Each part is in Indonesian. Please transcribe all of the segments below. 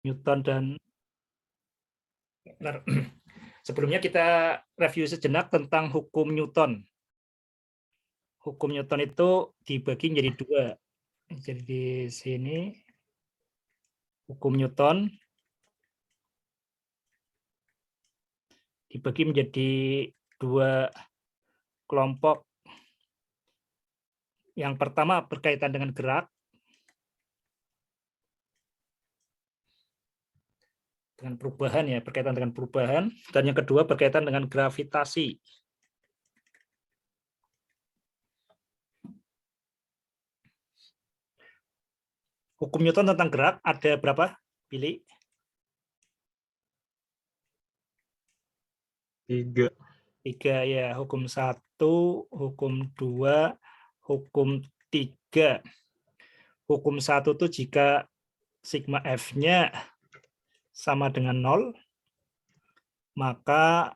Newton dan sebelumnya kita review sejenak tentang hukum Newton. Hukum Newton itu dibagi menjadi dua. Jadi di sini hukum Newton dibagi menjadi dua kelompok. Yang pertama berkaitan dengan gerak, dengan perubahan ya, berkaitan dengan perubahan, dan yang kedua berkaitan dengan gravitasi. Hukum Newton tentang gerak ada berapa, Billy? 3. 3 ya, hukum 1, hukum 2, hukum 3. Hukum 1 itu jika sigma F-nya sama dengan 0, maka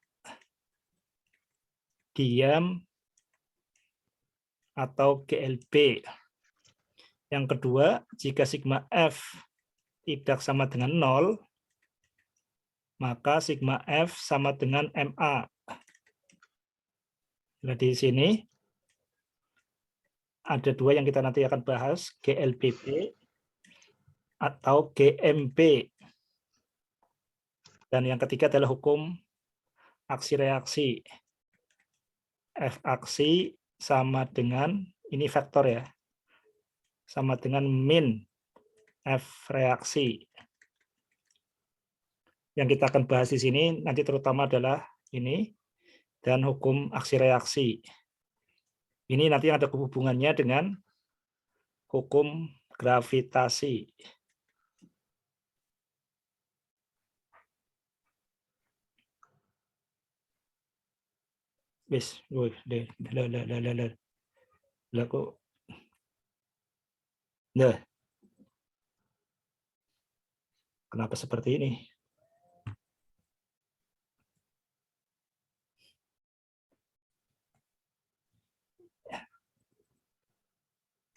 diam atau GLB. Yang kedua, jika sigma F tidak sama dengan 0, maka sigma F sama dengan MA. Nah, di sini ada dua yang kita nanti akan bahas, GLBB atau GMB. Dan yang ketiga adalah hukum aksi reaksi. F aksi sama dengan, ini vektor ya, sama dengan min F reaksi. Yang kita akan bahas di sini nanti terutama adalah ini, dan hukum aksi reaksi. Ini nanti ada hubungannya dengan hukum gravitasi. Wis, lah kok. Nah, kenapa seperti ini?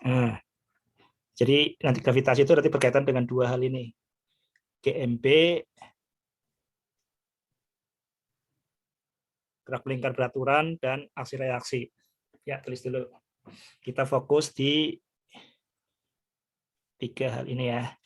Nah, jadi nanti gravitasi itu nanti berkaitan dengan dua hal ini. GMB, gerak melingkar beraturan, dan aksi reaksi. Ya, tulis dulu. Kita fokus di 3 hal ini ya.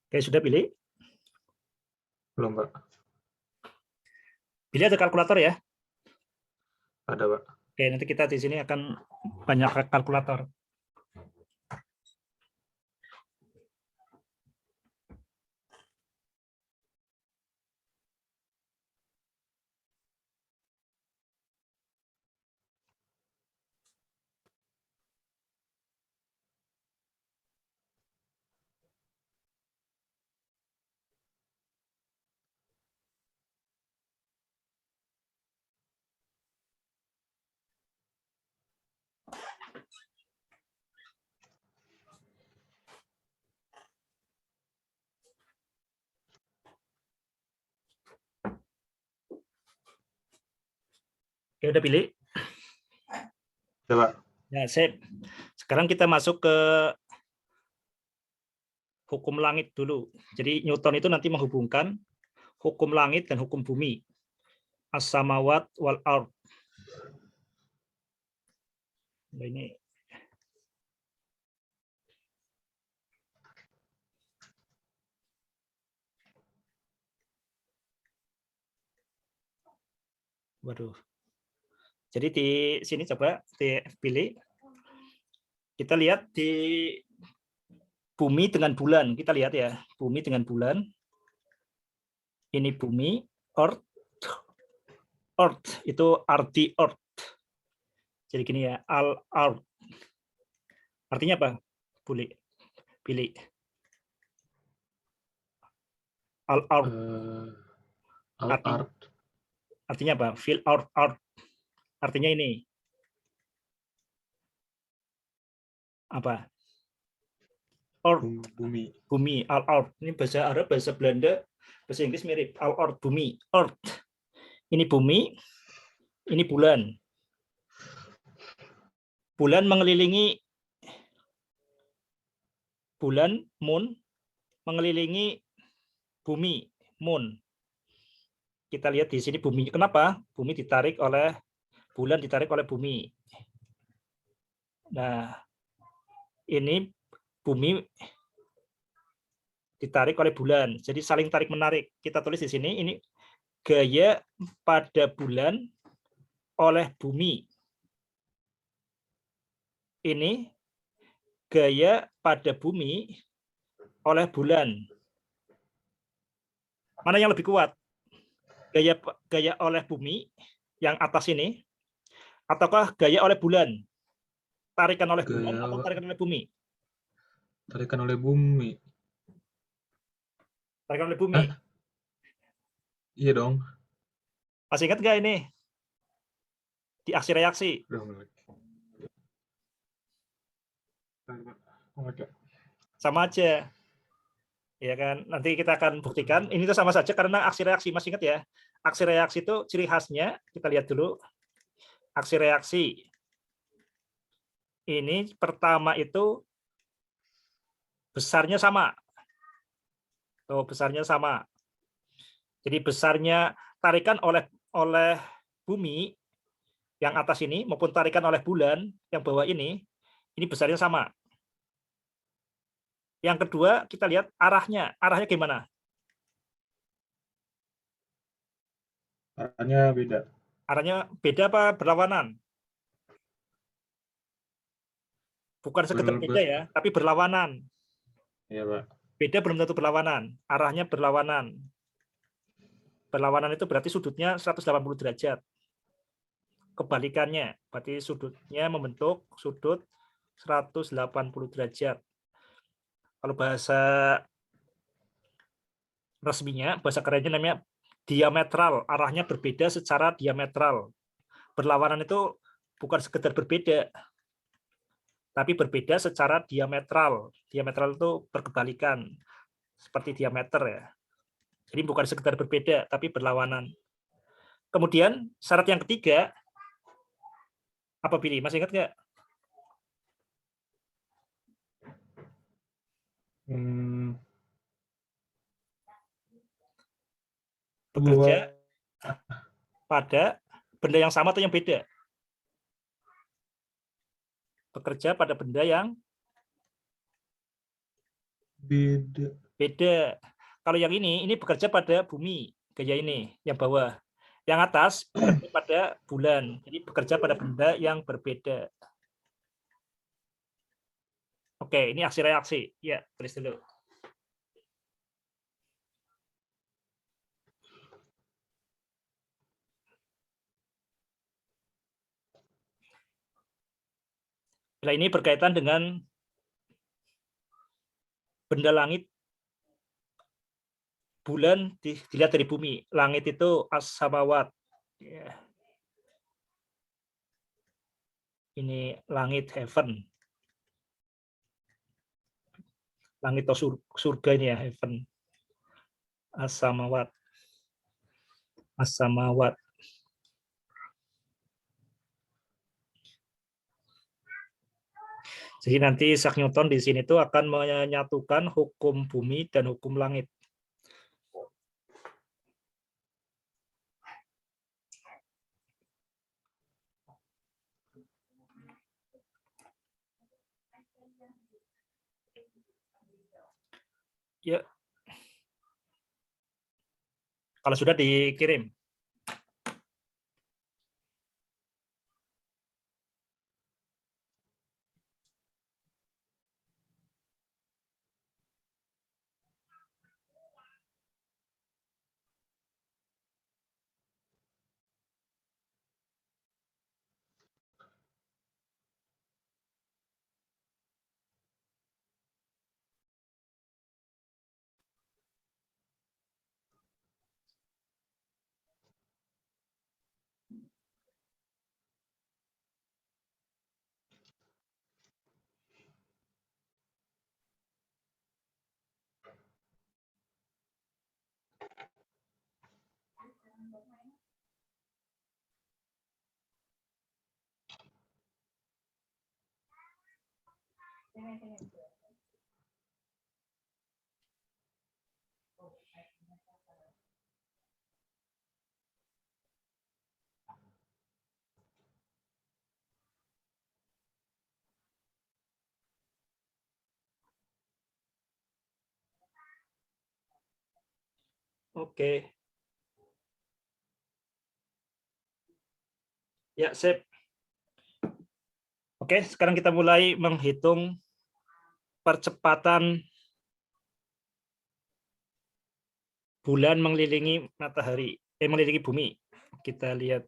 Oke, sudah pilih? Belum, Pak. Pilih ada kalkulator ya? Ada, Pak. Oke, nanti kita di sini akan banyak kalkulator. Oke, udah pilih? Coba. Ya, sip. Sekarang kita masuk ke hukum langit dulu. Jadi Newton itu nanti menghubungkan hukum langit dan hukum bumi. As-samawat wal ard. Nah, ini waduh. Jadi di sini coba dipilih. Kita lihat di bumi dengan bulan. Kita lihat ya, bumi dengan bulan. Ini bumi, Earth, Earth itu arti Earth. Jadi gini ya, al Earth. Artinya apa? Boleh pilih. Al Earth. All art. Artinya apa? Fill out Earth. Artinya ini. Apa? Earth, Bumi. bumi, al Earth. Ini bahasa Arab, bahasa Belanda, bahasa Inggris mirip. Al Earth, bumi, Earth. Ini bumi, ini bulan. Bulan mengelilingi bulan, moon, mengelilingi bumi, moon. Kita lihat di sini bumi. Kenapa? Bumi ditarik oleh bulan, ditarik oleh bumi. Nah, ini bumi ditarik oleh bulan. Jadi saling tarik menarik. Kita tulis di sini ini gaya pada bulan oleh bumi. Ini gaya pada bumi oleh bulan. Mana yang lebih kuat? Gaya oleh bumi yang atas ini, ataukah gaya oleh bulan? Tarikan oleh bulan atau tarikan oleh bumi? Tarikan oleh bumi. Tarikan oleh bumi. Iya dong. Masih ingat nggak ini? Di aksi reaksi. Sama aja. Ya kan, nanti kita akan buktikan. Ini tuh sama saja karena aksi reaksi. Masih ingat ya? Aksi reaksi itu ciri khasnya, kita lihat dulu. Aksi reaksi. Ini pertama itu besarnya sama. Tuh, besarnya sama. Jadi besarnya tarikan oleh bumi yang atas ini maupun tarikan oleh bulan yang bawah ini besarnya sama. Yang kedua, kita lihat arahnya. Arahnya gimana? Arahnya beda. Arahnya beda apa berlawanan? Bukan sekedar beda ya, tapi berlawanan. Iya, Pak. Beda belum tentu berlawanan. Arahnya berlawanan. Berlawanan itu berarti sudutnya 180 derajat. Kebalikannya, berarti sudutnya membentuk sudut 180 derajat. Kalau bahasa resminya, bahasa kerennya namanya diametral. Arahnya berbeda secara diametral. Berlawanan itu bukan sekedar berbeda, tapi berbeda secara diametral. Diametral itu berkebalikan, seperti diameter ya. Jadi bukan sekedar berbeda, tapi berlawanan. Kemudian syarat yang ketiga, apa pilih? Masih ingat nggak? Bekerja pada benda yang sama atau yang beda? Bekerja pada benda yang beda. Kalau yang ini bekerja pada bumi, gaya ini, yang bawah. Yang atas bekerja pada bulan, jadi bekerja pada benda yang berbeda. Oke, ini aksi reaksi. Ya, tulis dulu. Nah, ini berkaitan dengan benda langit, bulan dilihat dari bumi. Langit itu as-samawat. Ya. Ini langit, heaven. Langit atau surga ini ya, heaven. As-samawat. As-samawat. Jadi nanti Isaac Newton di sini tuh akan menyatukan hukum bumi dan hukum langit. Ya. Kalau sudah dikirim. Oke. Ya, sip. Oke, sekarang kita mulai menghitung percepatan bulan mengelilingi matahari, mengelilingi bumi. Kita lihat.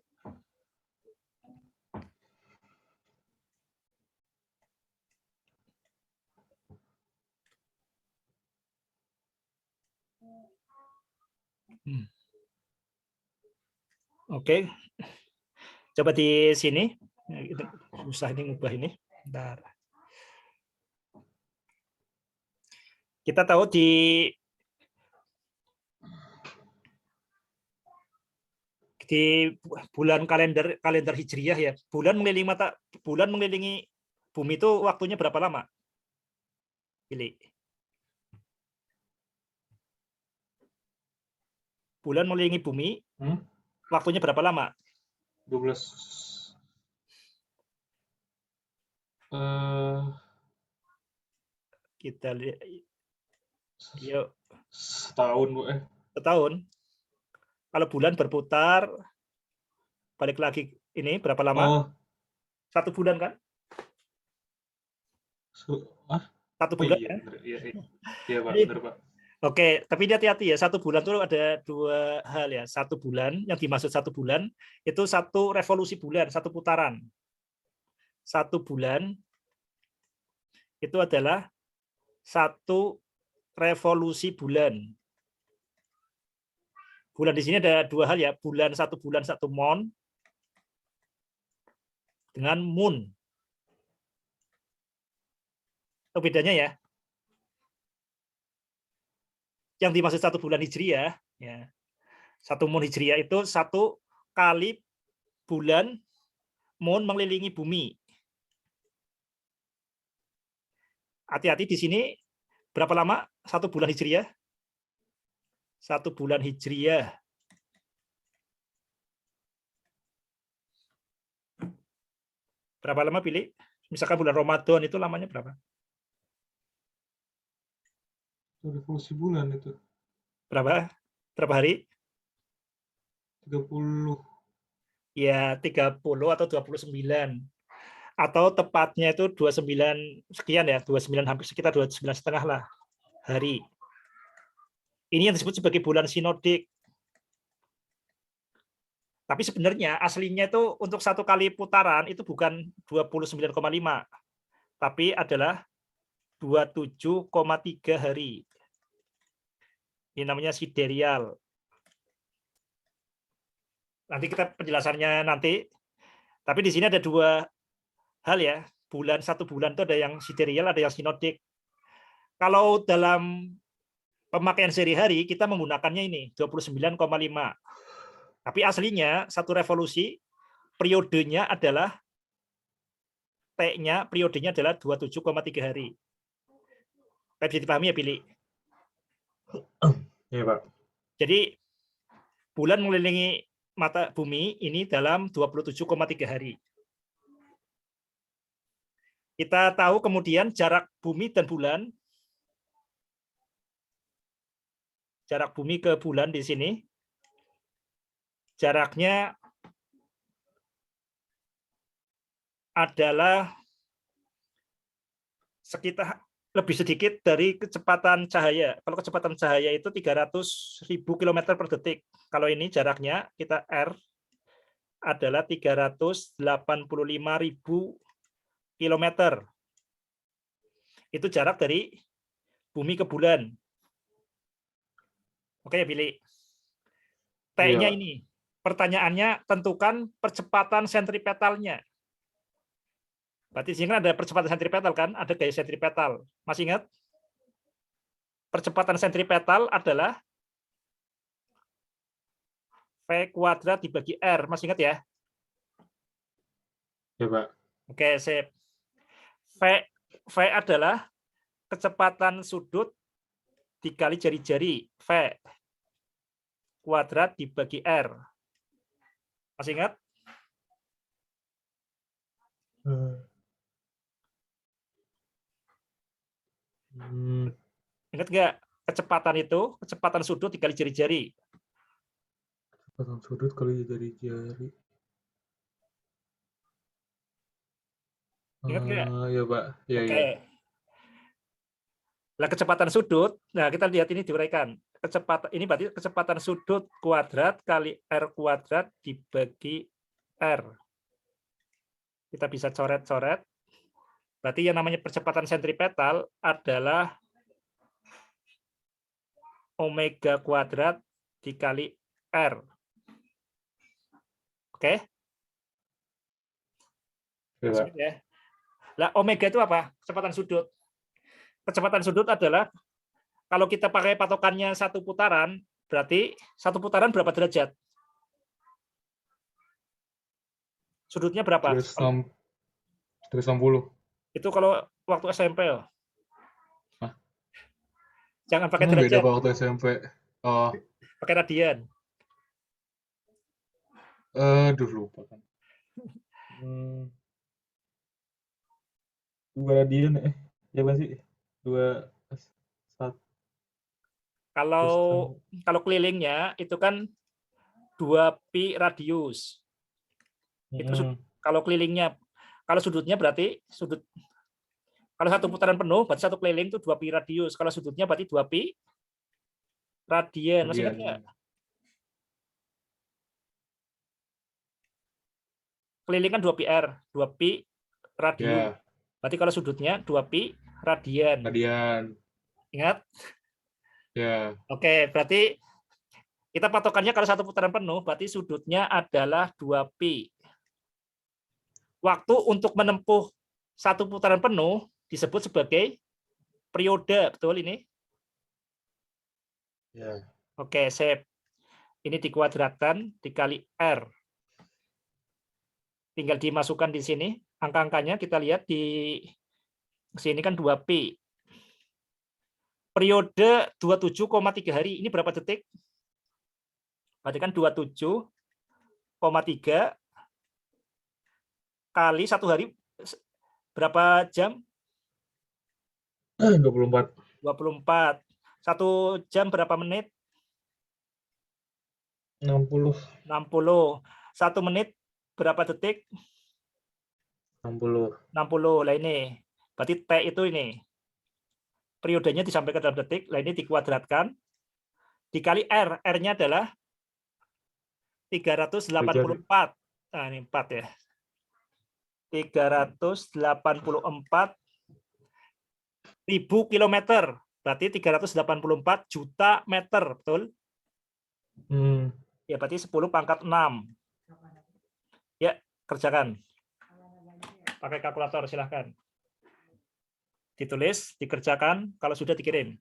Oke, coba di sini. Susah ini ngubah ini. Bentar. Kita tahu di bulan kalender Hijriyah ya, bulan mengelilingi bumi itu waktunya berapa lama? Pilih. Bulan mengelilingi bumi, waktunya berapa lama? 12. Kita lihat. Yuk. Setahun, Bu. Setahun. Kalau bulan berputar, balik lagi ini berapa lama? Oh. 1 bulan kan? 1 bulan iya, kan? Iya, Pak, benar, Pak. Oke, tapi hati-hati ya, 1 bulan itu ada 2 hal ya. 1 bulan, yang dimaksud 1 bulan, itu 1 revolusi bulan, 1 putaran. 1 bulan itu adalah 1 revolusi bulan. Bulan di sini ada 2 hal ya, bulan 1 mon dengan moon. Itu bedanya ya. Yang dimaksud 1 bulan Hijriyah, ya. 1 moon Hijriyah itu 1 kali bulan moon mengelilingi bumi. Hati-hati di sini berapa lama 1 bulan Hijriyah? 1 bulan Hijriyah. Berapa lama pilih? Misalkan bulan Ramadan itu lamanya berapa? Revolusi bulan itu. Berapa? Berapa hari? 30. Ya, 30 atau 29. Atau tepatnya itu 29 sekian ya, 29 hampir sekitar 29,5 lah hari. Ini yang disebut sebagai bulan sinodik. Tapi sebenarnya aslinya itu untuk 1 kali putaran itu bukan 29,5, tapi adalah 27,3 hari. Ini namanya sidereal. Nanti kita penjelasannya nanti. Tapi di sini ada 2 hal ya. 1 bulan itu ada yang sidereal, ada yang sinodik. Kalau dalam pemakaian sehari-hari kita menggunakannya ini 29,5. Tapi aslinya 1 revolusi periodenya adalah T-nya periodenya adalah 27,3 hari. Bisa dipahami ya, Billy? Iya, Pak. Jadi bulan mengelilingi mata bumi ini dalam 27,3 hari. Kita tahu kemudian jarak bumi dan bulan. Jarak bumi ke bulan di sini. Jaraknya adalah sekitar lebih sedikit dari kecepatan cahaya. Kalau kecepatan cahaya itu 300.000 km per detik. Kalau ini jaraknya kita R adalah 385.000 km. Itu jarak dari bumi ke bulan. Oke ya, Billy. T-nya ini. Pertanyaannya tentukan percepatan sentripetalnya. Berarti di sini kan ada percepatan sentripetal kan? Ada gaya sentripetal. Masih ingat? Percepatan sentripetal adalah V kuadrat dibagi R. Masih ingat ya? Ya, Pak. Oke, sip. V adalah kecepatan sudut dikali jari-jari. V kuadrat dibagi R. Masih ingat? Ingat nggak? Kecepatan sudut dikali jari-jari. Pasang sudut kali jari-jari. Ingat nggak? Ya, Pak. Ya, Oke. ya. Nah, kecepatan sudut, nah kita lihat ini diuraikan. Ini berarti kecepatan sudut kuadrat kali R kuadrat dibagi R. Kita bisa coret-coret. Berarti yang namanya percepatan sentripetal adalah omega kuadrat dikali R. Oke? Ya, Masih Pak. ingat ya? Nah, omega itu apa? Kecepatan sudut. Kecepatan sudut adalah kalau kita pakai patokannya satu putaran, berarti satu putaran berapa derajat? Sudutnya berapa? 360. Itu kalau waktu SMP. Hah? Jangan pakai Emang beda derajat, Pak waktu SMP? Oh, pakai radian. aduh lupa kan. Dua radian ya apa sih? Dua satu Kalau setengah. kalau kelilingnya itu kan 2 pi radius. Itu kalau kelilingnya. Kalau sudutnya berarti kalau satu putaran penuh berarti satu keliling itu 2 pi radius. Kalau sudutnya berarti 2 pi radian. Masih ingat nggak? Radian. Keliling kan 2 pi r, 2 pi radius. Ya, Berarti kalau sudutnya 2 pi radian. radian. Ingat? Ya, Oke, berarti kita patokannya kalau satu putaran penuh berarti sudutnya adalah 2 pi. Waktu untuk menempuh satu putaran penuh disebut sebagai periode, betul ini? ya. Oke, sip. Ini dikuadratkan dikali R. Tinggal dimasukkan di sini. Angka-angkanya kita lihat di sini kan 2 pi. Periode 27,3 hari. Ini berapa detik? Berarti kan 27,3 kali satu hari berapa jam? 24. 24. Satu jam berapa menit? 60. 60. Satu menit berapa detik? 60. 60. Lah ini. Berarti T itu ini. Periodenya disampaikan dalam detik. Lah ini dikuadratkan. Dikali R. R-nya adalah 384. Nah, ini 4 ya. 384.000 kilometer. Berarti 384 juta meter. Betul? Ya, berarti 10 pangkat 6. Ya, kerjakan. Pakai kalkulator, silahkan. Ditulis, dikerjakan, kalau sudah dikirim.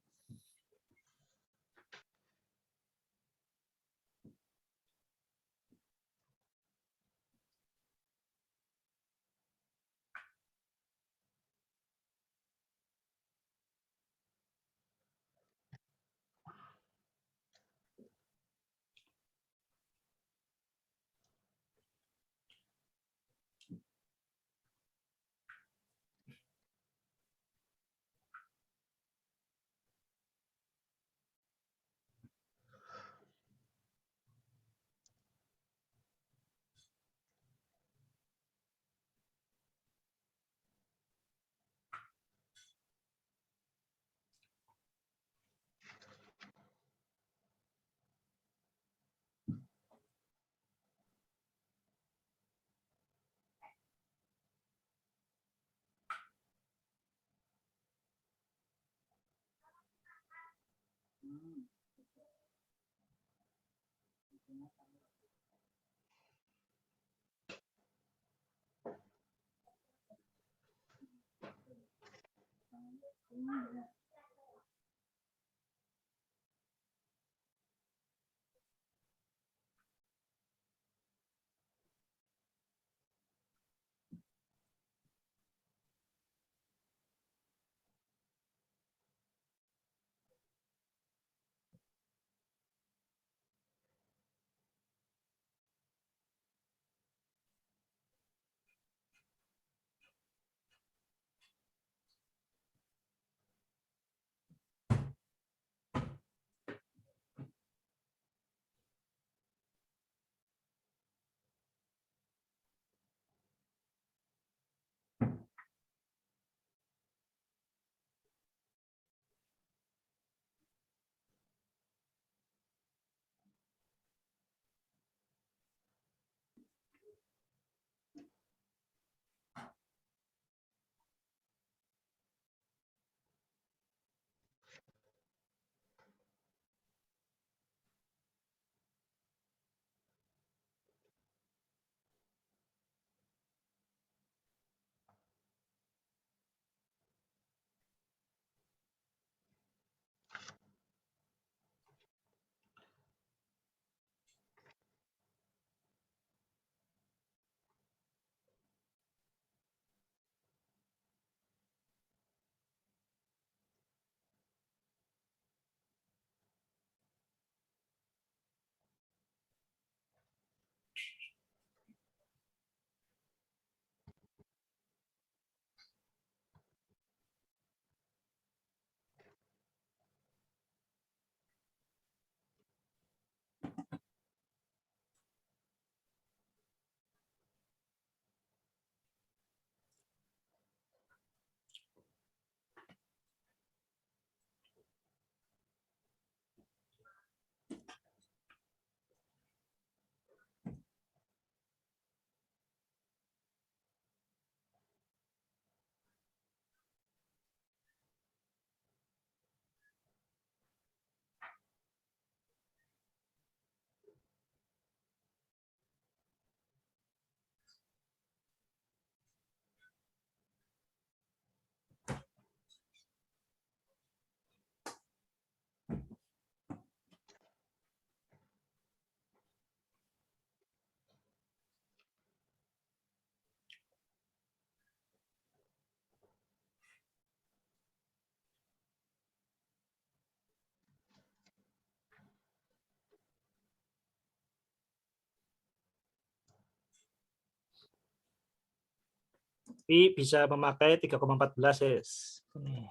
Tapi bisa memakai 3,14 es. Ini.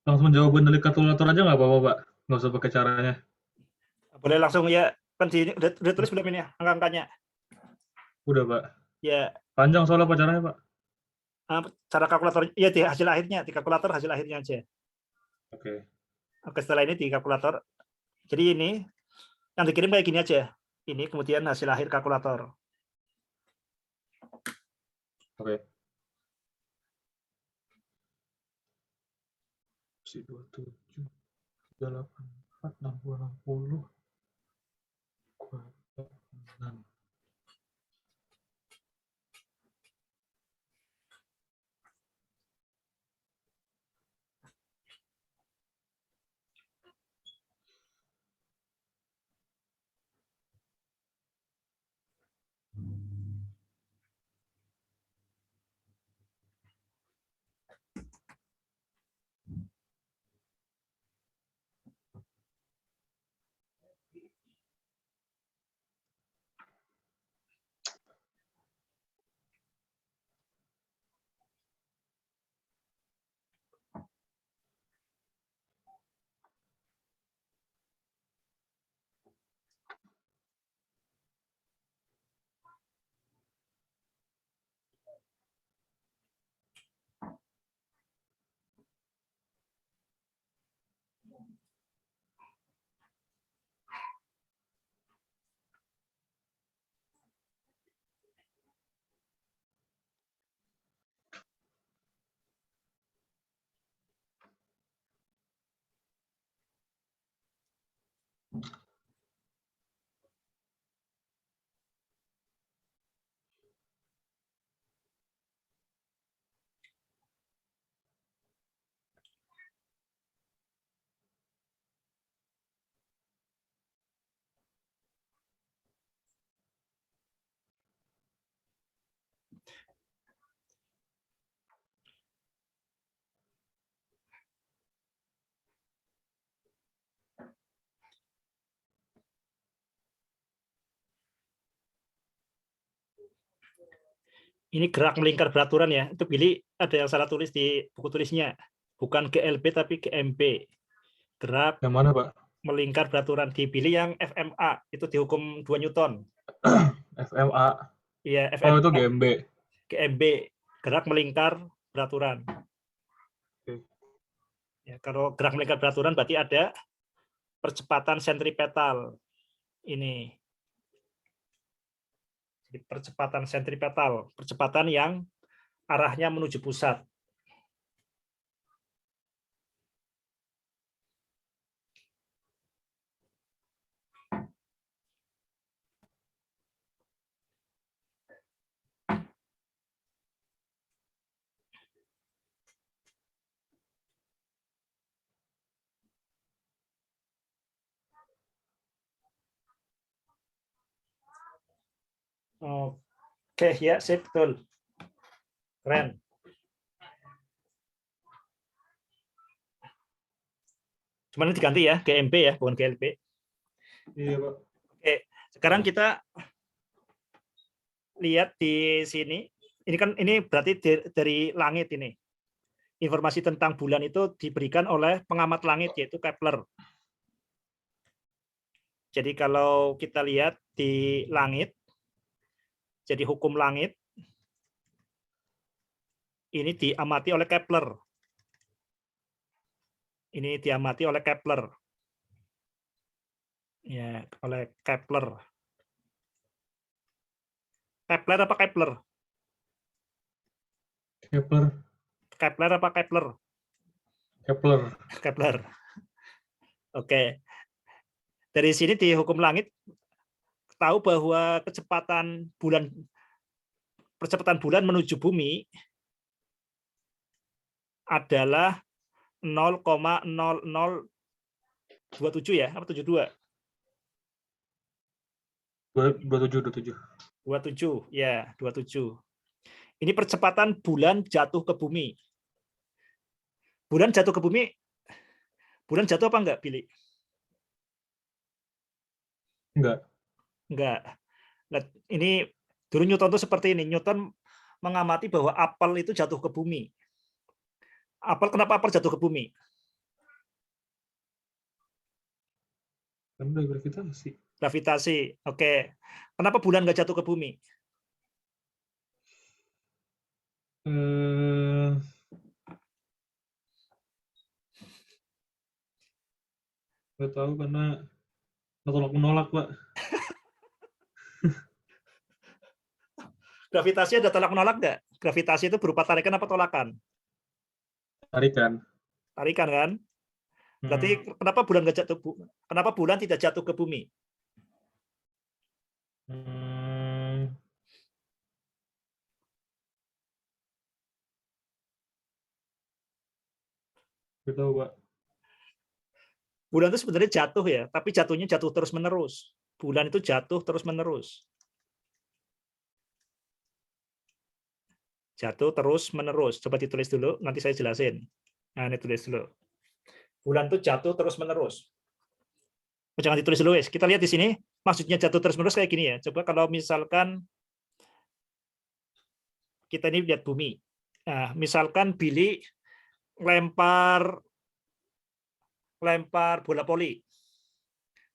Langsung jawaban dari kalkulator aja nggak apa-apa, Pak? Nggak usah pakai caranya. Boleh langsung ya. Kan di, udah tulis belum ini ya, angka-angkanya? Udah, Pak. Ya, Panjang soalnya apa caranya, Pak? cara kalkulator, ya di hasil akhirnya, di kalkulator hasil akhirnya aja. Oke. Oke, setelah ini di kalkulator. Jadi ini yang dikirim kayak gini aja. Ini kemudian hasil akhir kalkulator. Oke. Si 27, 38, 4, 60, 6. Ini gerak melingkar beraturan ya. Itu Billy ada yang salah tulis di buku tulisnya. Bukan GLB tapi GMB. Gerak Yang mana, Pak? melingkar beraturan. Di Billy yang FMA. Itu dihukum 2 Newton. FMA. Iya, Oh, itu FMA. GMB. GMB. Gerak melingkar beraturan. Oke. Ya, kalau gerak melingkar beraturan berarti ada percepatan sentripetal. Ini. Percepatan sentripetal. Percepatan yang arahnya menuju pusat. Oke, ya, sip, betul. Keren. Cuman ini diganti ya, GMP ya, bukan GLP. Iya, Pak. Oke, sekarang kita lihat di sini. Ini kan ini berarti dari langit ini. Informasi tentang bulan itu diberikan oleh pengamat langit yaitu Kepler. Jadi kalau kita lihat di langit, jadi hukum langit ini diamati oleh Kepler. Ini diamati oleh Kepler. Ya, oleh Kepler. Kepler apa Kepler? Kepler. Kepler apa Kepler? Kepler. Kepler. Oke. Dari sini di hukum langit tahu bahwa percepatan bulan menuju bumi adalah 0,0027 ya, apa 72? 27. 27 ya, 27. Ini percepatan bulan jatuh ke bumi. Bulan jatuh ke bumi, bulan jatuh apa enggak, Billy? Enggak. Enggak. Nah, ini dulu Newton tuh seperti ini. Newton mengamati bahwa apel itu jatuh ke bumi. Kenapa apel jatuh ke bumi? Kan udah gravitasi. Gravitasi. Oke. Kenapa bulan nggak jatuh ke bumi? Eh, nggak tahu karena tolak menolak, Pak. Gravitasi ada tolak menolak nggak? Gravitasi itu berupa tarikan apa tolakan? Tarikan. Tarikan kan? Berarti kenapa bulan tidak jatuh ke bumi? Hmm, nggak tahu, Pak. Bulan itu sebenarnya jatuh ya, tapi jatuhnya jatuh terus-menerus. Bulan itu jatuh terus-menerus. Jatuh terus-menerus. Coba ditulis dulu, nanti saya jelasin. Nah, ini tulis dulu. Bulan itu jatuh terus-menerus. Jangan ditulis dulu, wes. Kita lihat di sini, maksudnya jatuh terus-menerus kayak gini ya. Coba kalau misalkan kita ini lihat bumi. Nah, misalkan Billy lempar bola voli.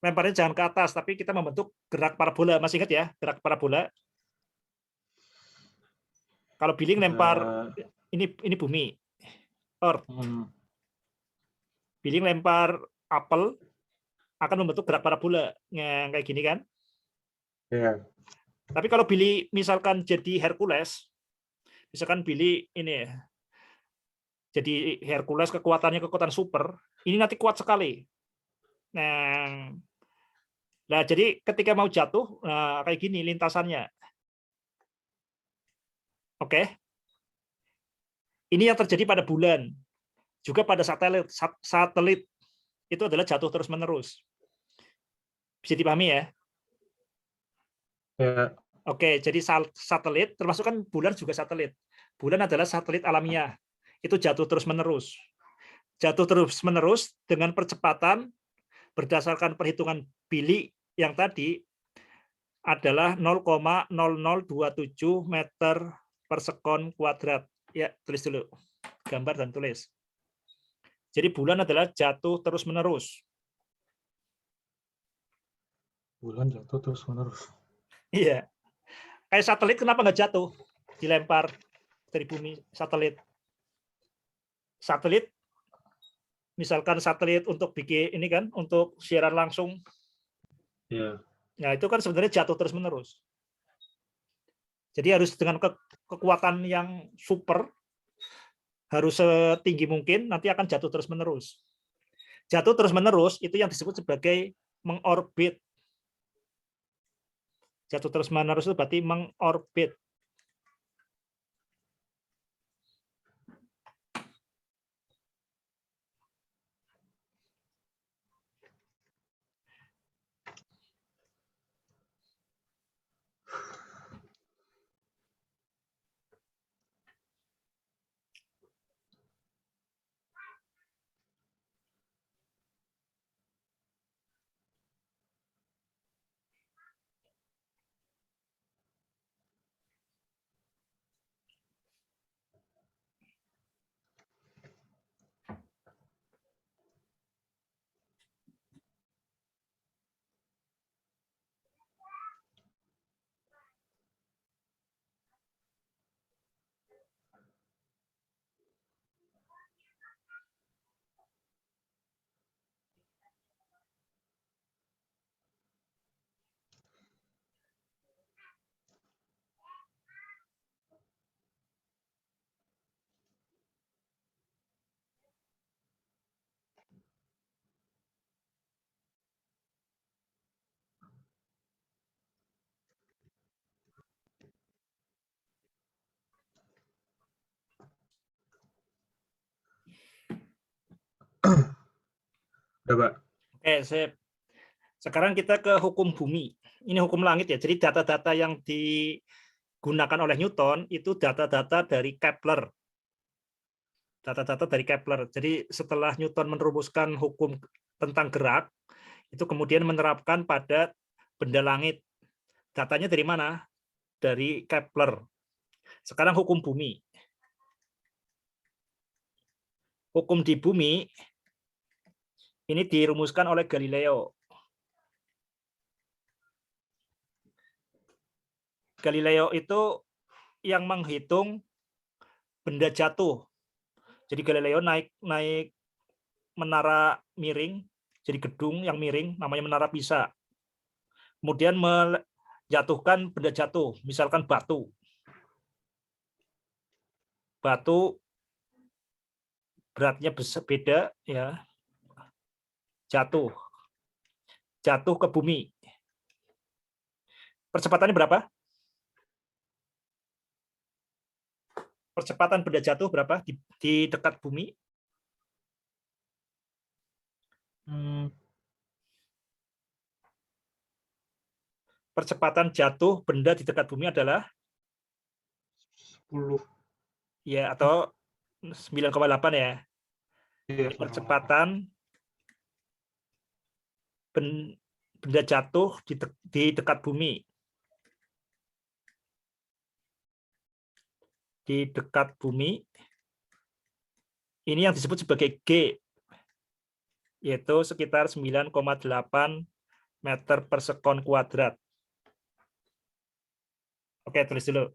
Lemparnya jangan ke atas, tapi kita membentuk gerak parabola. Masih ingat ya, gerak parabola? Kalau Billy lempar Eh, ini bumi, Earth. hmm, Billy lempar apel akan membentuk gerak parabola yang kayak gini kan. ya. Tapi kalau Billy misalkan jadi Hercules, misalkan Billy ini ya, jadi Hercules kekuatan super, ini nanti kuat sekali. Nah, jadi ketika mau jatuh, nah, kayak gini lintasannya. Oke, ini yang terjadi pada bulan, juga pada satelit. Satelit itu adalah jatuh terus menerus. Bisa dipahami ya? Ya. Oke, jadi satelit, termasuk kan bulan juga satelit. Bulan adalah satelit alamiah. Itu jatuh terus menerus. Jatuh terus menerus dengan percepatan berdasarkan perhitungan Billy yang tadi adalah 0,0027 meter per sekon kuadrat. Ya, tulis dulu. Gambar dan tulis. Jadi bulan adalah jatuh terus-menerus. Bulan jatuh terus menerus. Iya. Kayak satelit kenapa nggak jatuh? Dilempar dari bumi satelit. Satelit, misalkan satelit untuk bikin ini kan, untuk siaran langsung. Ya. Nah, itu kan sebenarnya jatuh terus-menerus. Jadi harus dengan kekuatan yang super, harus setinggi mungkin, nanti akan jatuh terus-menerus. Jatuh terus-menerus itu yang disebut sebagai mengorbit. Jatuh terus-menerus itu berarti mengorbit. Ya, Pak. Oke, sip. Sekarang kita ke hukum bumi. Ini hukum langit ya. Jadi data-data yang digunakan oleh Newton itu data-data dari Kepler. Data-data dari Kepler. Jadi setelah Newton merumuskan hukum tentang gerak, itu kemudian menerapkan pada benda langit. Datanya dari mana? Dari Kepler. Sekarang hukum bumi. Hukum di bumi ini dirumuskan oleh Galileo. Galileo itu yang menghitung benda jatuh. Jadi Galileo naik menara miring, jadi gedung yang miring, namanya menara Pisa. Kemudian menjatuhkan benda jatuh, misalkan batu. Batu beratnya beda, ya, jatuh ke bumi. Percepatannya berapa? Percepatan benda jatuh berapa di dekat bumi? Percepatan jatuh benda di dekat bumi adalah 10. ya atau 9,8 ya. Iya, Percepatan benda jatuh di dekat bumi. Di dekat bumi ini yang disebut sebagai G, yaitu sekitar 9,8 meter per sekon kuadrat. Oke, tulis dulu.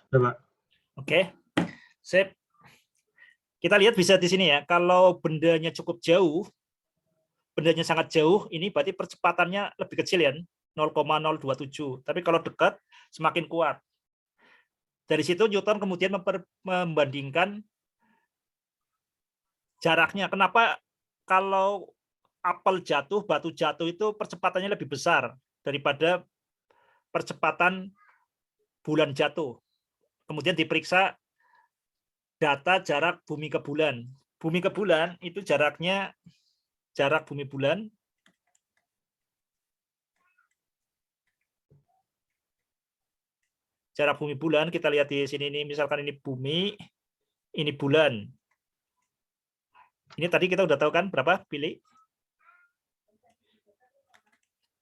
Ya, Pak. Oke, sip. Kita lihat bisa di sini ya. Kalau bendanya cukup jauh, bendanya sangat jauh, ini berarti percepatannya lebih kecil ya, 0,027. Tapi kalau dekat, semakin kuat. Dari situ Newton kemudian membandingkan jaraknya. Kenapa kalau apel jatuh, batu jatuh itu percepatannya lebih besar daripada percepatan bulan jatuh. Kemudian diperiksa data jarak bumi ke bulan. Bumi ke bulan itu jaraknya, jarak bumi bulan kita lihat di sini, ini misalkan ini bumi, ini bulan. Ini tadi kita udah tahu kan berapa, pilih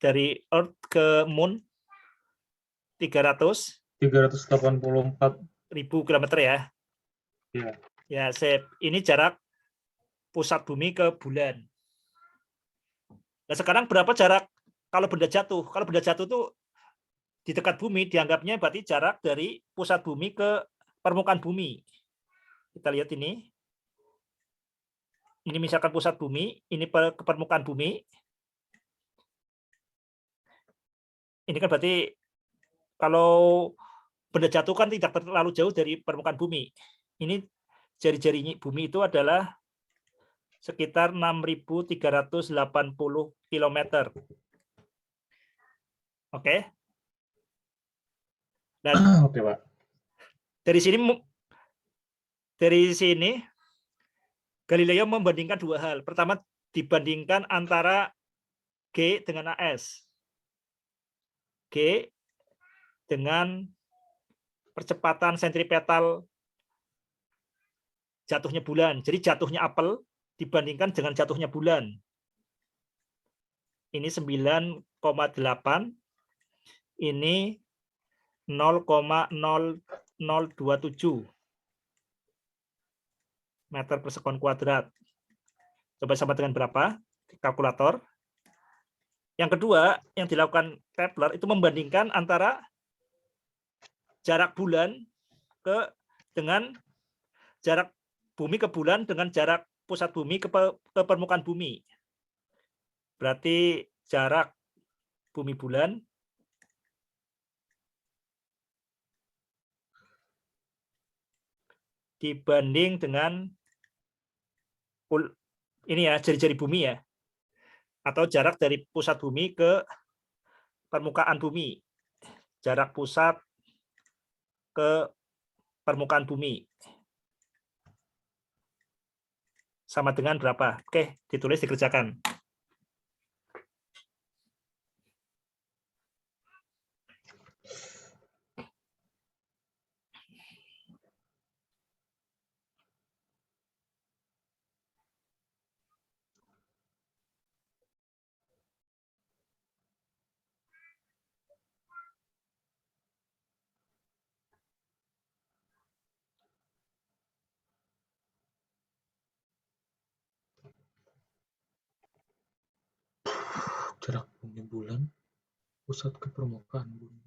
dari Earth ke Moon 384.000 kilometer ya. Iya. Ya, ini jarak pusat bumi ke bulan. Nah, sekarang berapa jarak kalau benda jatuh? Kalau benda jatuh tuh di dekat bumi dianggapnya berarti jarak dari pusat bumi ke permukaan bumi. Kita lihat ini. Ini misalkan pusat bumi, ini ke permukaan bumi. Ini kan berarti kalau benda jatuh kan tidak terlalu jauh dari permukaan bumi. Ini jari-jari bumi itu adalah sekitar 6.380 km. Oke. Dan Oke, Pak. dari sini Galileo membandingkan dua hal. Pertama, dibandingkan antara G dengan AS. G dengan percepatan sentripetal jatuhnya bulan. Jadi jatuhnya apel dibandingkan dengan jatuhnya bulan. Ini 9,8. Ini 0,0027 meter per sekon kuadrat. Coba sama dengan berapa? Kalkulator. Yang kedua, yang dilakukan Kepler itu membandingkan antara jarak bulan dengan jarak bumi ke bulan dengan jarak pusat bumi ke permukaan bumi. Berarti jarak bumi bulan dibanding dengan ini ya, jari-jari bumi ya, atau jarak dari pusat bumi ke permukaan bumi, jarak pusat ke permukaan bumi sama dengan berapa? Oke, ditulis, dikerjakan. Jarak bumi bulan, pusat ke permukaan bumi.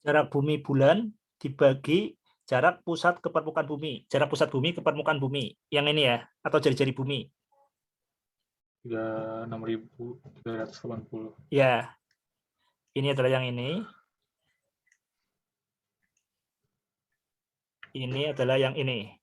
Jarak bumi bulan dibagi jarak pusat ke permukaan bumi. Jarak pusat bumi ke permukaan bumi. Yang ini ya, atau jari-jari bumi. 36.380. Ya, ini adalah yang ini. Ini adalah yang ini.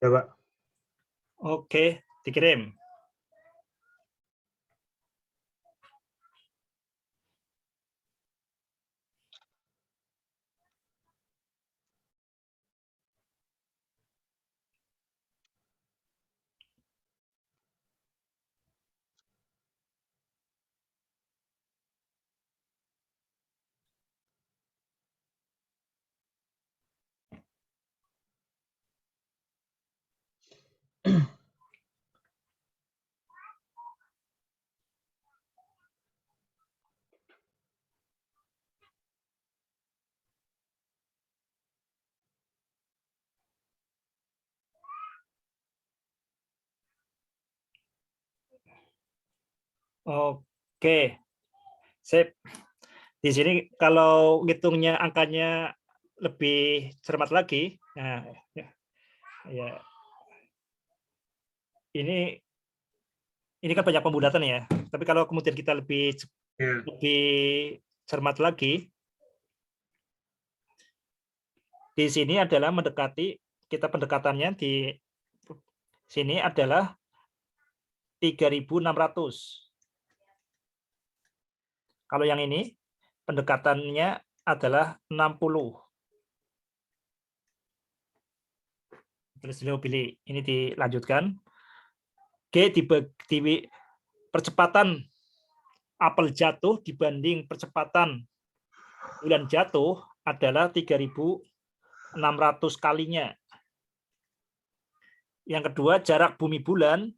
Ya, Pak. Oke, dikirim. Oke, sip. Di sini kalau ngitungnya angkanya lebih cermat lagi, nah ya, ya ini kan banyak pembulatan ya. Tapi kalau kemudian kita lebih Iya. lebih cermat lagi, di sini adalah mendekati kita pendekatannya di sini adalah 3.600. Kalau yang ini pendekatannya adalah 60. Terus beliau pilih ini dilanjutkan. G di percepatan apel jatuh dibanding percepatan bulan jatuh adalah 3.600 kalinya. Yang kedua, jarak bumi bulan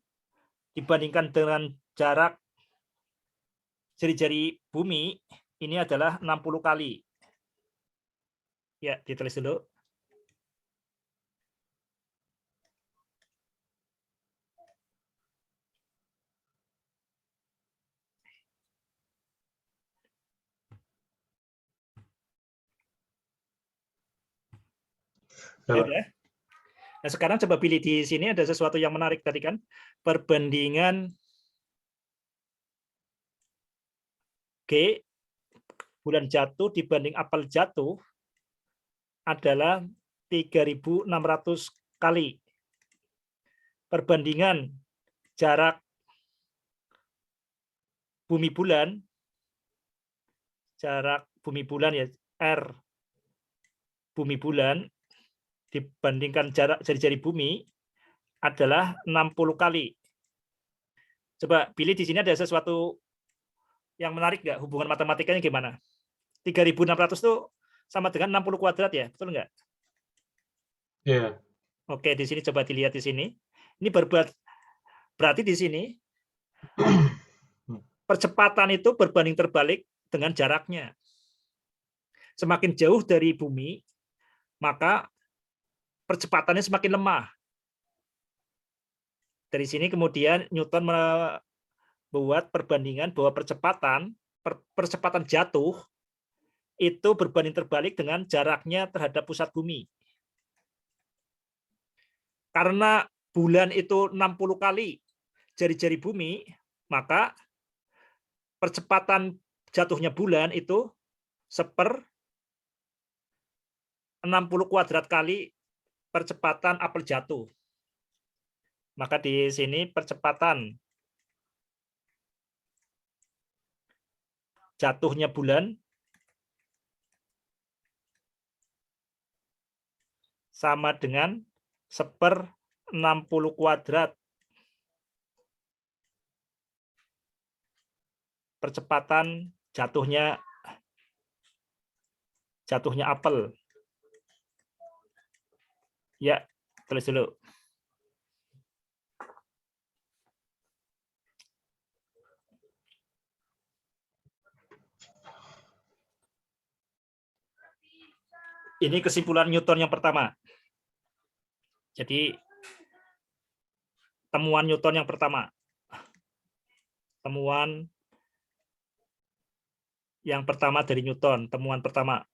dibandingkan dengan jarak jari-jari bumi ini adalah 60 kali. Ya, ditulis dulu. Ya udah. Nah, sekarang coba pilih di sini ada sesuatu yang menarik tadi kan. Perbandingan G bulan jatuh dibanding apel jatuh adalah 3.600 kali. Perbandingan jarak bumi bulan ya R bumi bulan dibandingkan jarak jari-jari bumi adalah 60 kali. Coba pilih di sini ada sesuatu yang menarik nggak? Hubungan matematikanya gimana? 3.600 itu sama dengan 60 kuadrat ya, betul nggak? Iya. Oke, di sini coba dilihat di sini. Ini berarti di sini percepatan itu berbanding terbalik dengan jaraknya. Semakin jauh dari bumi, maka percepatannya semakin lemah. Dari sini kemudian Newton membuat perbandingan bahwa percepatan jatuh itu berbanding terbalik dengan jaraknya terhadap pusat bumi. Karena bulan itu 60 kali jari-jari bumi, maka percepatan jatuhnya bulan itu 1/60 kuadrat kali percepatan apel jatuh. Maka di sini percepatan jatuhnya bulan sama dengan 1/60 kuadrat percepatan jatuhnya apel. Ya, tulis dulu. Ini kesimpulan Newton yang pertama. Jadi temuan Newton yang pertama. Temuan yang pertama dari Newton, temuan pertama.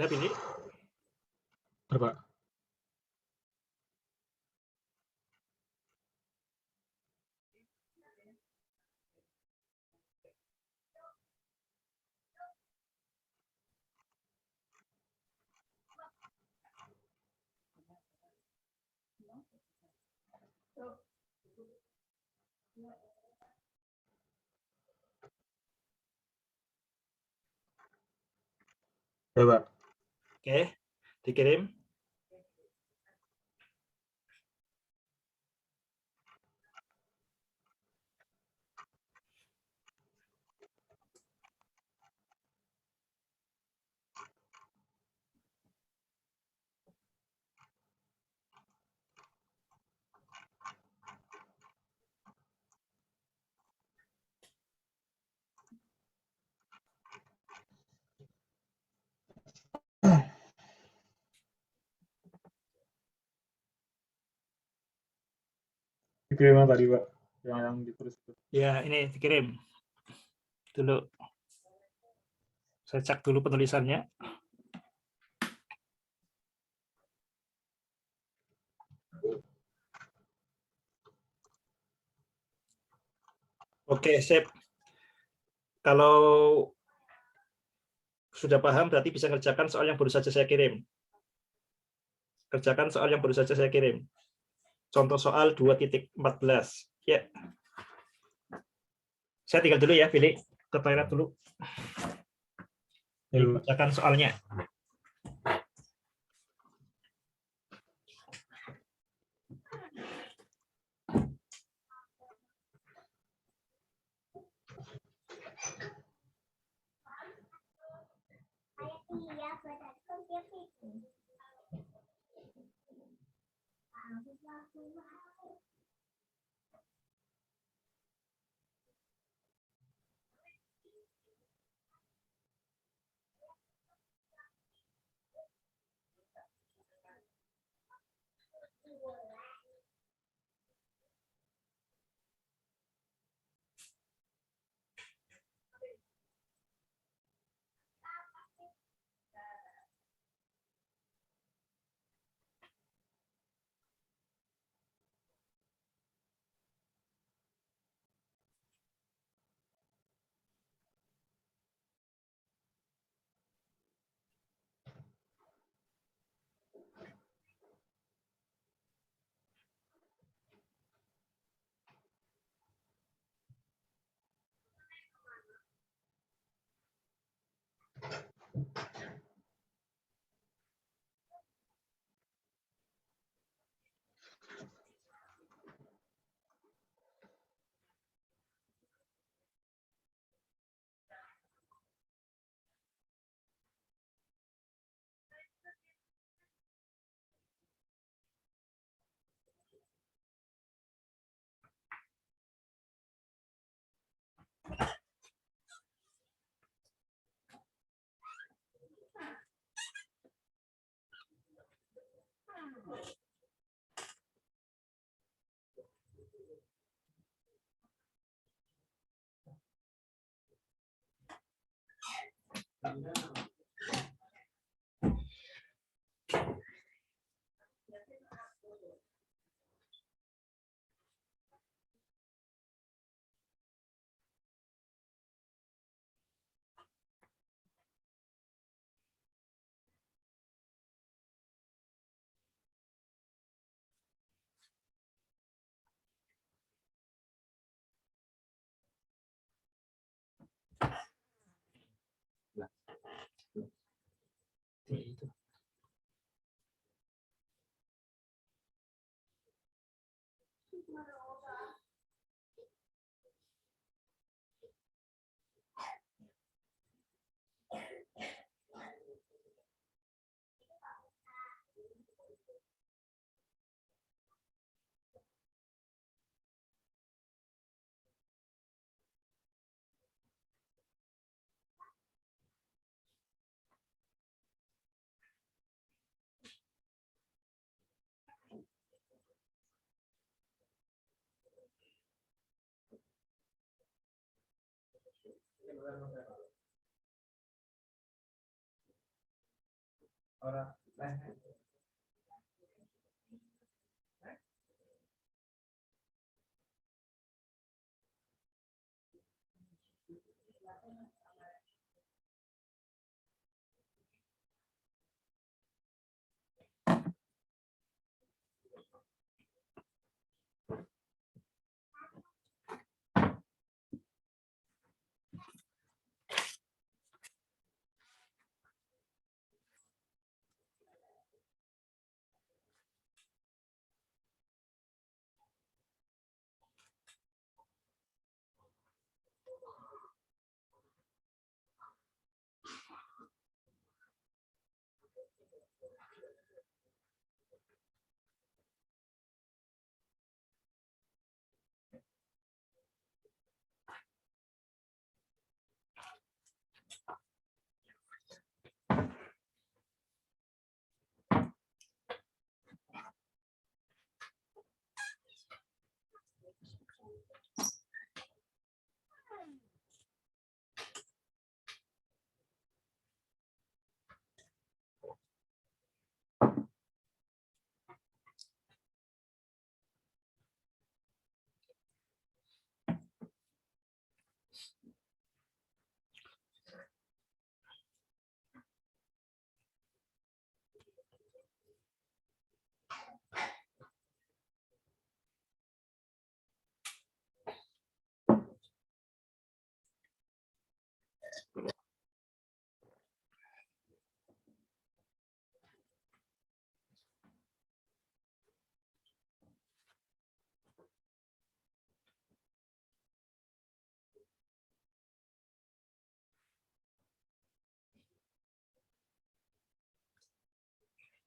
Udah pilih? Berapa? Berapa? Oke, dikirim. Dikirim yang tadi, Pak. Yang ditulis itu. Ya, ini dikirim. Dulu. Saya cek dulu penulisannya. Oke, sip. Kalau sudah paham, berarti bisa kerjakan soal yang baru saja saya kirim. Kerjakan soal yang baru saja saya kirim. Contoh soal 2.14. Ya. Saya tinggal dulu ya, pilih ke toilet dulu. Ya, Pak. Kerjakan soalnya.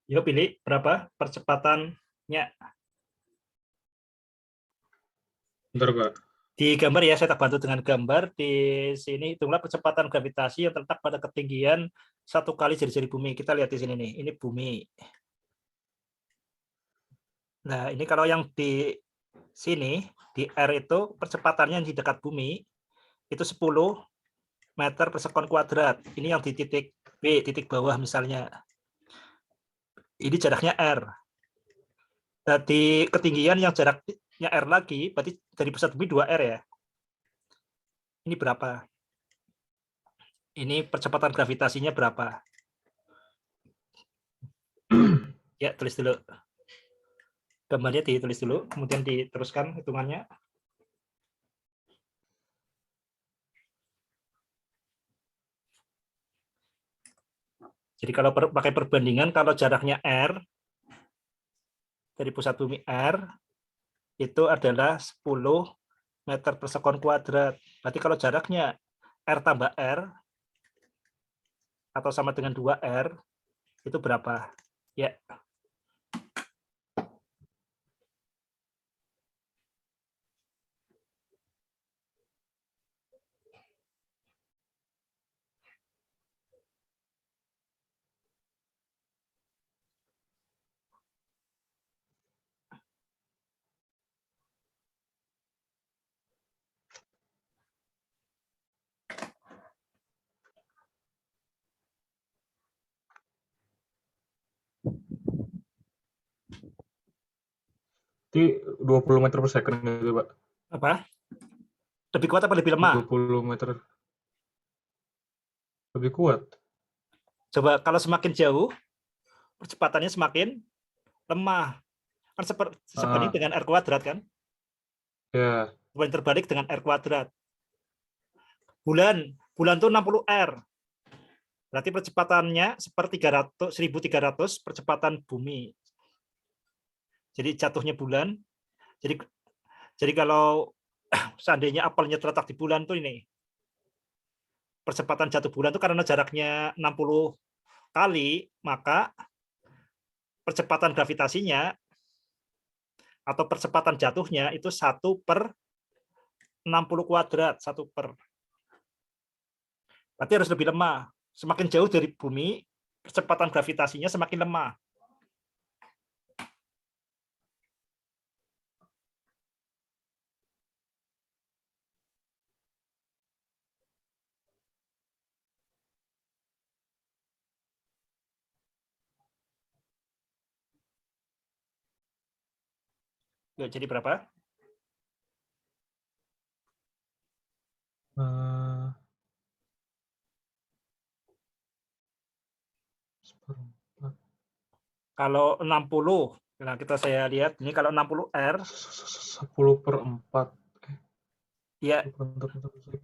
Yuk pilih berapa percepatannya. Bentar, Pak. Di gambar ya, saya tak bantu dengan gambar. Di sini hitunglah percepatan gravitasi yang terletak pada ketinggian 1 kali jari-jari bumi. Kita lihat di sini nih, ini bumi. Nah, ini kalau yang di sini, di R itu percepatannya di dekat bumi, itu 10 meter per sekon kuadrat. Ini yang di titik B, titik bawah misalnya. Ini jaraknya R. Nah, di ketinggian yang jaraknya R lagi, berarti dari pusat bumi 2R ya. Ini berapa? Ini percepatan gravitasinya berapa? Ya, tulis dulu. Gambarnya ditulis dulu, kemudian diteruskan hitungannya. Jadi kalau pakai perbandingan, kalau jaraknya R, dari pusat bumi R, itu adalah 10 meter per sekon kuadrat. Berarti kalau jaraknya R tambah R, atau sama dengan 2R, itu berapa? Ya. Jadi 20 meter per second gitu, Pak. Apa? Lebih kuat apa lebih lemah? 20 meter. Lebih kuat. Coba kalau semakin jauh, percepatannya semakin lemah. Kan sebanding Ah, dengan R kuadrat kan? ya. Sebanding terbalik dengan R kuadrat. Bulan itu 60 R. Berarti percepatannya seperti 1.300 percepatan bumi. Jadi jatuhnya bulan. Jadi kalau seandainya apelnya terletak di bulan tuh ini, percepatan jatuh bulan itu karena jaraknya 60 kali, maka percepatan gravitasinya atau percepatan jatuhnya itu 1/60 kuadrat, 1/. Berarti harus lebih lemah. Semakin jauh dari bumi, percepatan gravitasinya semakin lemah. Yuk, jadi berapa? Seperempat. Kalau 60, nah kita saya lihat ini kalau 60 R, 10/4. ya Bentar.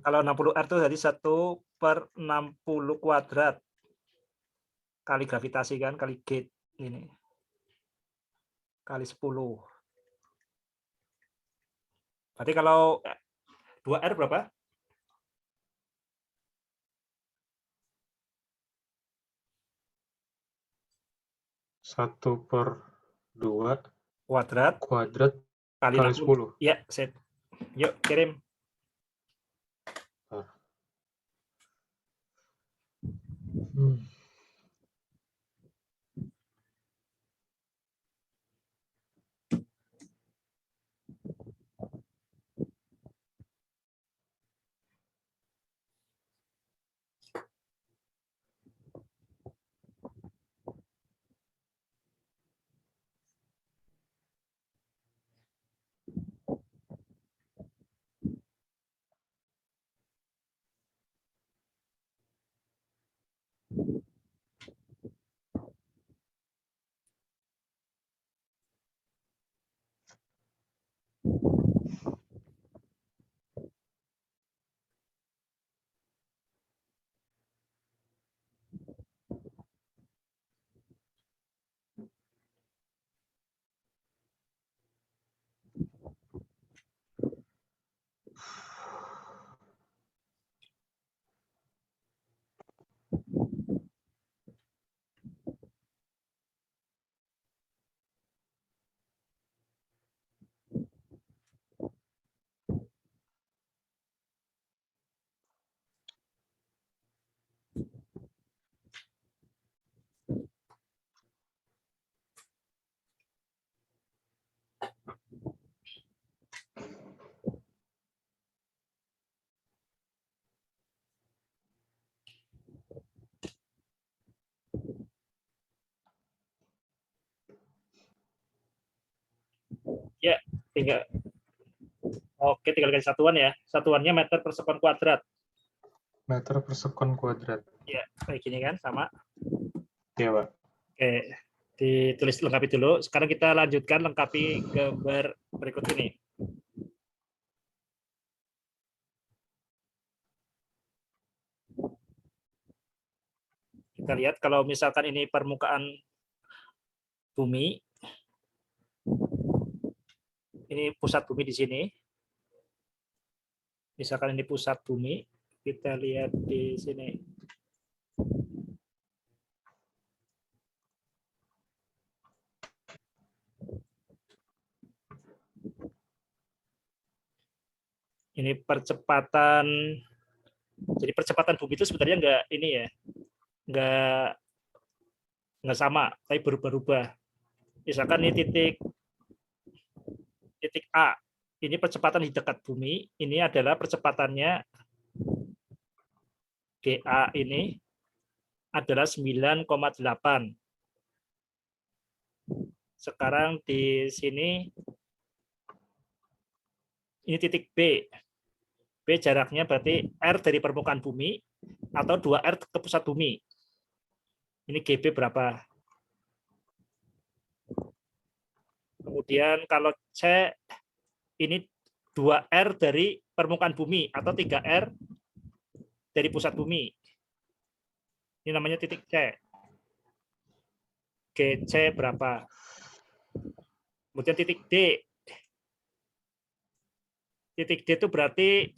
kalau 60 R itu jadi 1/60 kuadrat kali gravitasi kan, kali gate ini kali 10. Berarti kalau 2 R berapa? 1/2 Kuadrat kuadrat kali kali 60. 10. Ya, set. Yuk kirim. Ya, tinggal. Oke, tinggal kasih satuan ya. Satuannya meter per sekon kuadrat. Meter per sekon kuadrat. Ya, kayak gini kan, sama. Iya, Pak. Oke, ditulis lengkapi dulu. Sekarang kita lanjutkan lengkapi gambar berikut ini. Kita lihat kalau misalkan ini permukaan bumi, ini pusat bumi di sini. Misalkan ini pusat bumi, kita lihat di sini. Ini percepatan. Jadi percepatan bumi itu sebenarnya nggak ini ya, nggak sama, tapi berubah-ubah. Misalkan ini titik A, ini percepatan di dekat bumi, ini adalah percepatannya GA ini adalah 9,8. Sekarang di sini ini titik B. B jaraknya berarti R dari permukaan bumi atau 2R ke pusat bumi. Ini GB berapa? Kemudian kalau C ini 2R dari permukaan bumi atau 3R dari pusat bumi. Ini namanya titik C. GC berapa? Kemudian titik D. Titik D itu berarti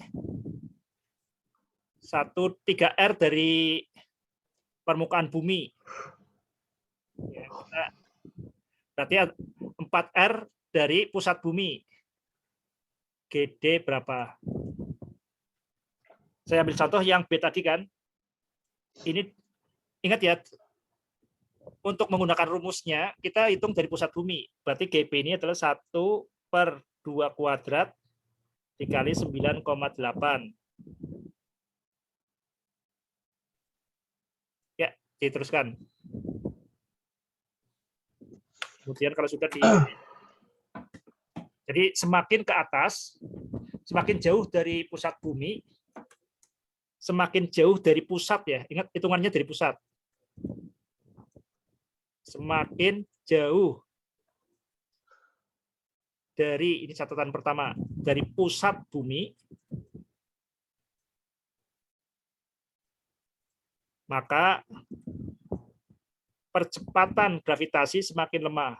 3R dari permukaan bumi. Ya, berarti 4R dari pusat bumi. GD berapa? Saya ambil contoh yang B tadi kan. Ini ingat ya, untuk menggunakan rumusnya, kita hitung dari pusat bumi. Berarti GP ini adalah 1/2 kuadrat dikali 9,8. Ya, diteruskan. Kemudian kalau sudah di Jadi semakin ke atas, semakin jauh dari pusat bumi, semakin jauh dari pusat ya. Ingat hitungannya dari pusat. Semakin jauh dari, ini catatan pertama, dari pusat bumi, maka percepatan gravitasi semakin lemah.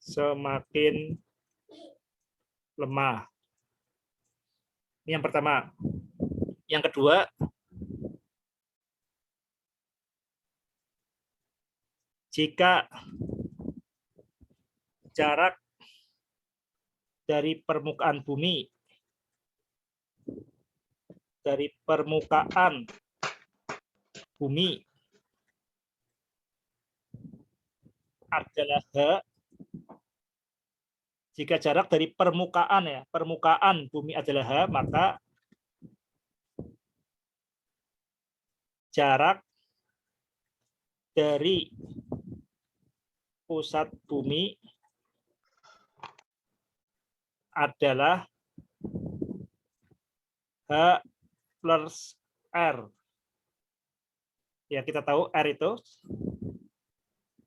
Semakin lemah. Ini yang pertama. Yang kedua, jika jarak dari permukaan bumi adalah H, jika jarak dari permukaan bumi adalah H, maka jarak dari pusat bumi adalah H plus R. Ya, kita tahu R itu,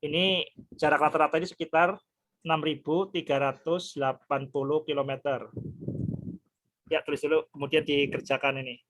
ini jarak rata-rata ini sekitar 6.380 km. Ya, tulis dulu, kemudian dikerjakan ini.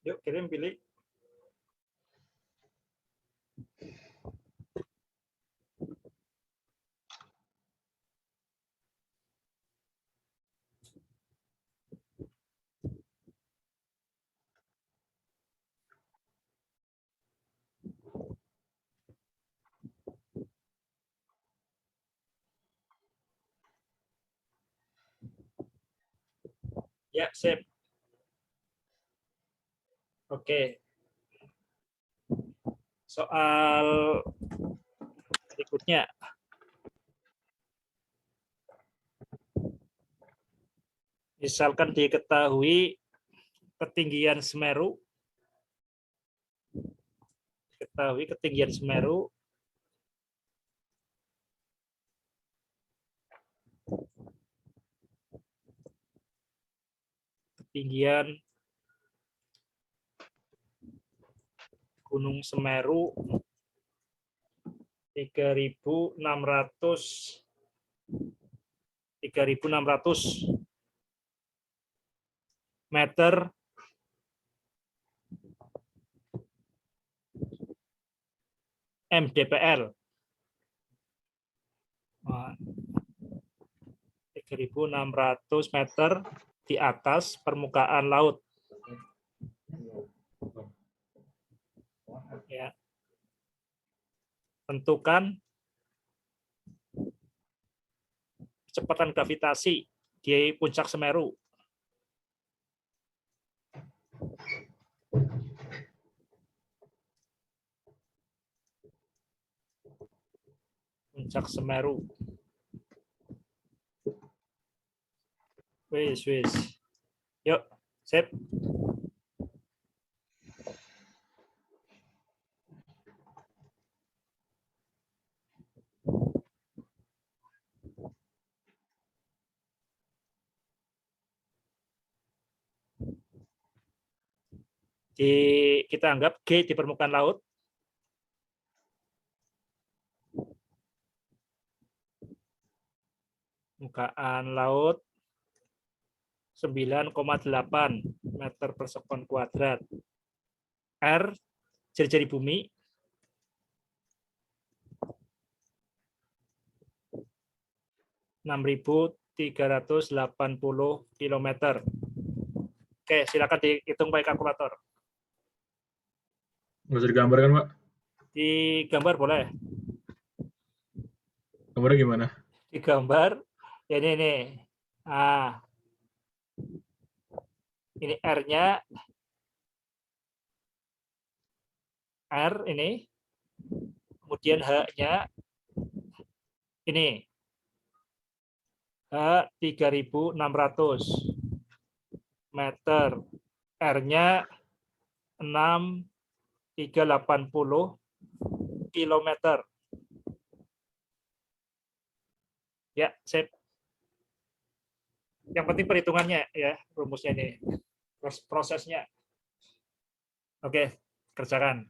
Yuk, kirim pilih. Ya, sip. Oke. Soal berikutnya. Misalkan diketahui ketinggian Semeru, ketinggian Gunung Semeru 3.600 meter mdpl. 3.600 meter di atas permukaan laut. Ya. Tentukan kecepatan gravitasi di puncak Semeru. Puncak Semeru. Wis. Yuk, sip. Kita anggap G di permukaan laut. Permukaan laut 9,8 meter per sekon kuadrat. R, jari-jari bumi. 6.380 km. Oke, silakan dihitung pakai kalkulator. Nggak usah digambar kan, Pak? Digambar boleh. Gambarnya gimana? Digambar. Ya ini. Ah. Ini R-nya. R ini. Kemudian H-nya ini. H 3.600 meter. R-nya 6.380 kilometer. Ya, sip. Yang penting perhitungannya ya, rumusnya ini. Prosesnya. Oke, kerjakan.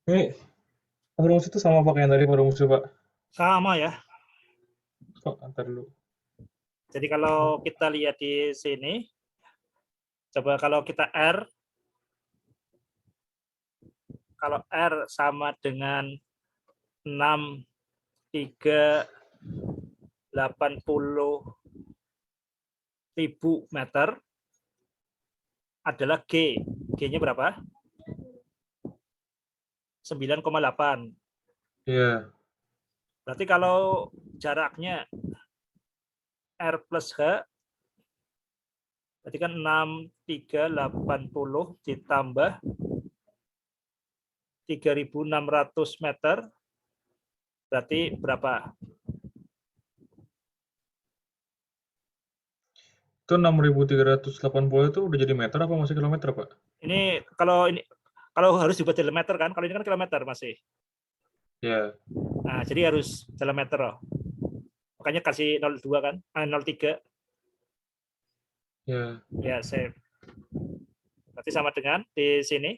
Ini rumus itu sama pakai yang tadi rumusnya, Pak. Sama ya. Kok antar dulu. Jadi kalau kita lihat di sini, coba kalau kita kalau R sama dengan 6.380.000 meter adalah G. G-nya berapa? 9,8. Iya. Berarti kalau jaraknya R plus H, berarti kan 6.380 ditambah 3.600 meter, berarti berapa? Itu 6.380 itu udah jadi meter apa masih kilometer, Pak? Ini kalau harus dibuat dalam meter kan, kalau ini kan kilometer masih. Ya. Nah, jadi harus dalam meter loh. Makanya kasih 0,2 kan, 0,3. Ya. Ya, save. Berarti sama dengan di sini.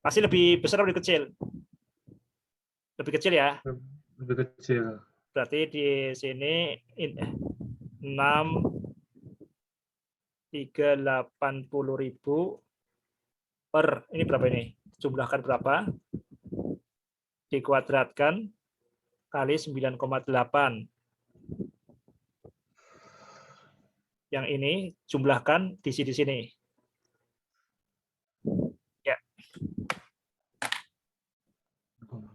Pasti lebih besar atau lebih kecil? Lebih kecil ya. Lebih kecil. Berarti di sini 6.380.000 per, ini berapa ini? Jumlahkan berapa? Dikuadratkan kali 9,8. Yang ini jumlahkan di sini. Ya. 8.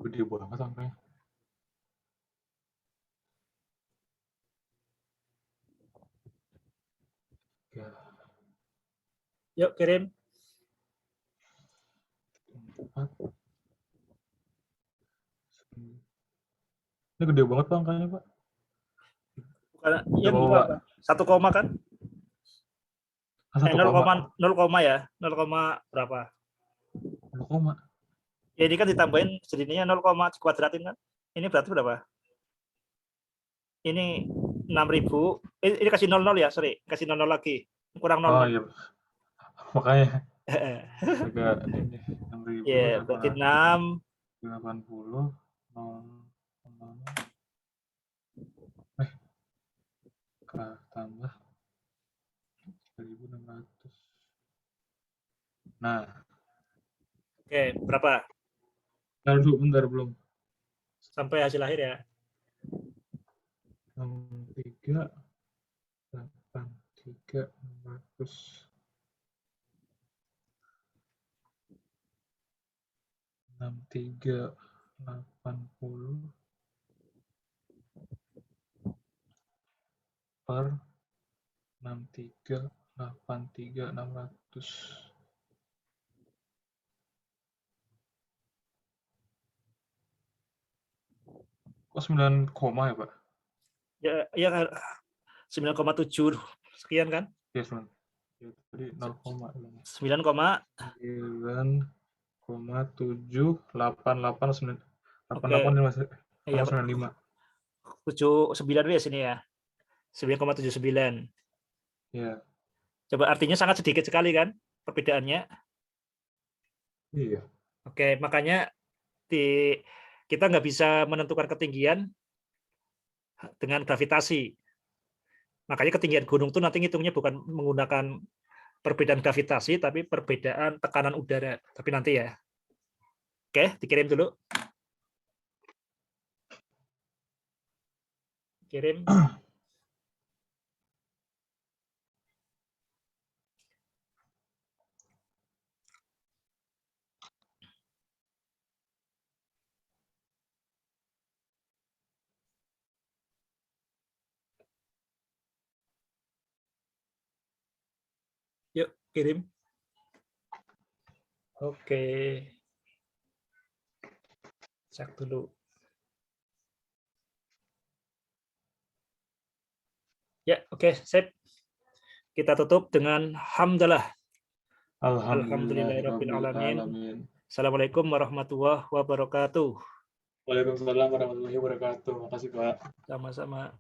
Gede banget angkanya. Ya. Yuk kirim. 4. Ini gede banget Pak angkanya, Pak. Bukan, ya Coba, apa, Pak. 1 koma kan? 1 0, koma. 0 koma ya? 0, berapa? 0 koma. Ya ini kan ditambahin jadinya 0, dikuadratin kan? Ini berarti berapa? Ini 6.000. Ini kasih 00 ya, sorry. Kasih 00 lagi. Kurang 00. Oh iya. Makanya agak ini 6.880. Ya, berarti 6. 0, tambah 3.600. Nah, Oke, berapa? bentar belum. Sampai hasil akhir ya. 6.383.600. 6.380 per 6.383.600. Kok 9 koma ya, Pak? Ya 9,7 sekian kan? Ya, 9. Ya, tadi 0 koma. 9,788 88 Mas. Iya, 95. 79 ya sini ya. 9,79. Iya. Coba artinya sangat sedikit sekali kan perbedaannya. Iya. Oke, makanya kita nggak bisa menentukan ketinggian dengan gravitasi. Makanya ketinggian gunung itu nanti ngitungnya bukan menggunakan perbedaan gravitasi, tapi perbedaan tekanan udara. Tapi nanti ya. Oke, dikirim dulu. Kirim. Yuk, kirim. Oke. Cek dulu. Ya, oke, sip. Kita tutup dengan hamdalah. Alhamdulillahirrahmanirrahim. Alhamdulillahirrahmanirrahim. Assalamualaikum warahmatullahi wabarakatuh. Waalaikumsalam warahmatullahi wabarakatuh. Makasih, Pak. Sama-sama.